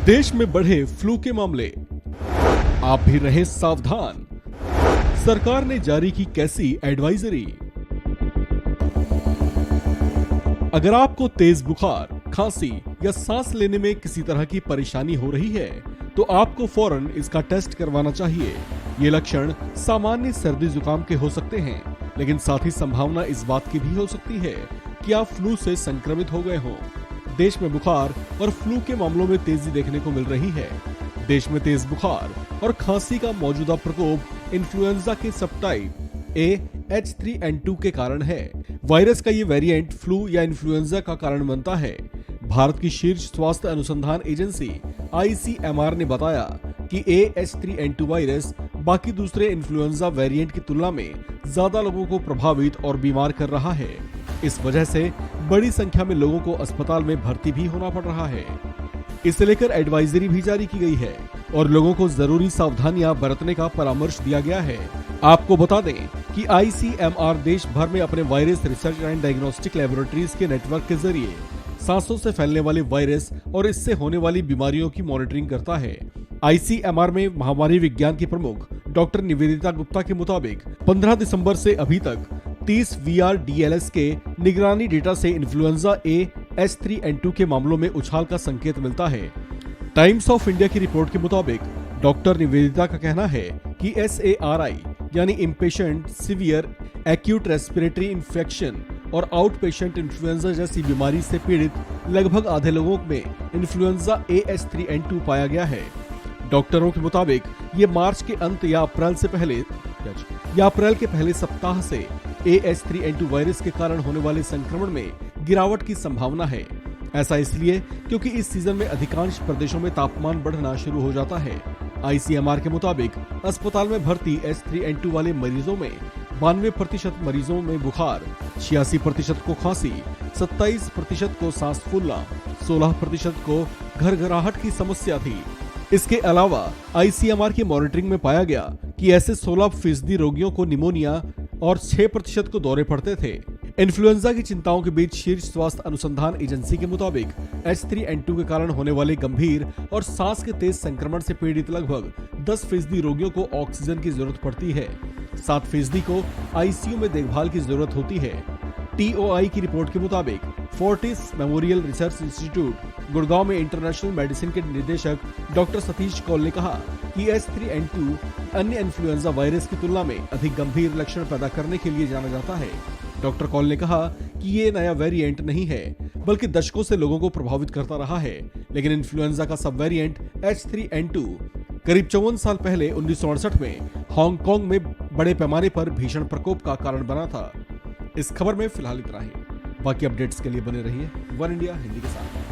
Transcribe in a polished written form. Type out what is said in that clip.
देश में बढ़े फ्लू के मामले, आप भी रहे सावधान। सरकार ने जारी की कैसी एडवाइजरी। अगर आपको तेज बुखार, खांसी या सांस लेने में किसी तरह की परेशानी हो रही है तो आपको फौरन इसका टेस्ट करवाना चाहिए। ये लक्षण सामान्य सर्दी जुकाम के हो सकते हैं, लेकिन साथ ही संभावना इस बात की भी हो सकती है कि आप फ्लू से संक्रमित हो गए हों। देश में बुखार और फ्लू के मामलों में तेजी देखने को मिल रही है। देश में तेज बुखार और खांसी का मौजूदा प्रकोप इन्फ्लुएंजा के सबटाइप H3N2 के कारण है। वायरस का ये वेरिएंट फ्लू या इन्फ्लुएंजा का कारण बनता है। भारत की शीर्ष स्वास्थ्य अनुसंधान एजेंसी ICMR ने बताया कि H3N2 वायरस बाकी दूसरे इन्फ्लुएंजा वेरिएंट की तुलना में ज्यादा लोगों को प्रभावित और बीमार कर रहा है। इस वजह से बड़ी संख्या में लोगों को अस्पताल में भर्ती भी होना पड़ रहा है। इसे लेकर एडवाइजरी भी जारी की गई है और लोगों को जरूरी सावधानियां बरतने का परामर्श दिया गया है। आपको बता दें कि ICMR देश भर में अपने virus research and diagnostic laboratories के नेटवर्क के जरिए सांसों से फैलने वाले वायरस और इससे होने वाली बीमारियों की मॉनिटरिंग करता है। ICMR में महामारी विज्ञान की प्रमुख डॉक्टर निवेदिता गुप्ता के मुताबिक 15 दिसंबर से अभी तक 30 VRDLS के निगरानी डेटा से इन्फ्लुएंजा H3N2 के मामलों में उछाल का संकेत मिलता है। टाइम्स ऑफ इंडिया की रिपोर्ट के मुताबिक डॉक्टर निवेदिता का कहना है कि SARI यानी impatient severe acute respiratory infection और आउट पेशेंट इन्फ्लुएंजा जैसी बीमारी से पीड़ित लगभग आधे लोगों में इन्फ्लुएंजा H3N2 पाया गया है। डॉक्टरों के मुताबिक ये मार्च के अंत या अप्रैल के पहले सप्ताह से H3N2 वायरस के कारण होने वाले संक्रमण में गिरावट की संभावना है। ऐसा इसलिए क्योंकि इस सीजन में अधिकांश प्रदेशों में तापमान बढ़ना शुरू हो जाता है। ICMR के मुताबिक अस्पताल में भर्ती H3N2 वाले मरीजों में 92% मरीजों में बुखार, 86% को खांसी, 27% को सांस फूलना, 16% को घरघराहट की समस्या थी। इसके अलावा ICMR की मॉनिटरिंग में पाया गया कि ऐसे 16% रोगियों को निमोनिया और 6% को दौरे पड़ते थे। इन्फ्लुएंजा की चिंताओं के बीच शीर्ष स्वास्थ्य अनुसंधान एजेंसी के मुताबिक H3N2 के कारण होने वाले गंभीर और सांस के तेज संक्रमण से पीड़ित लगभग 10% रोगियों को ऑक्सीजन की जरूरत पड़ती है। 7% को ICU में देखभाल की जरूरत होती है। TOI की रिपोर्ट के मुताबिक Fortis memorial research institute Gurgaon में इंटरनेशनल मेडिसिन के निदेशक डॉक्टर सतीश कौल ने कहा कि H3N2 अन्य इन्फ्लुएंजा वायरस की तुलना में अधिक गंभीर लक्षण पैदा करने के लिए जाना जाता है। डॉक्टर कौल ने कहा कि ये नया वेरिएंट नहीं है, बल्कि दशकों से लोगों को प्रभावित करता रहा है। लेकिन इन्फ्लुएंजा का सब वेरिएंट H3N2 करीब 54 साल पहले 1968 में हांगकांग में बड़े पैमाने पर भीषण प्रकोप का कारण बना था। इस खबर में फिलहाल इतना ही। बाकी अपडेट्स के लिए बने रहिए वन इंडिया हिंदी के साथ।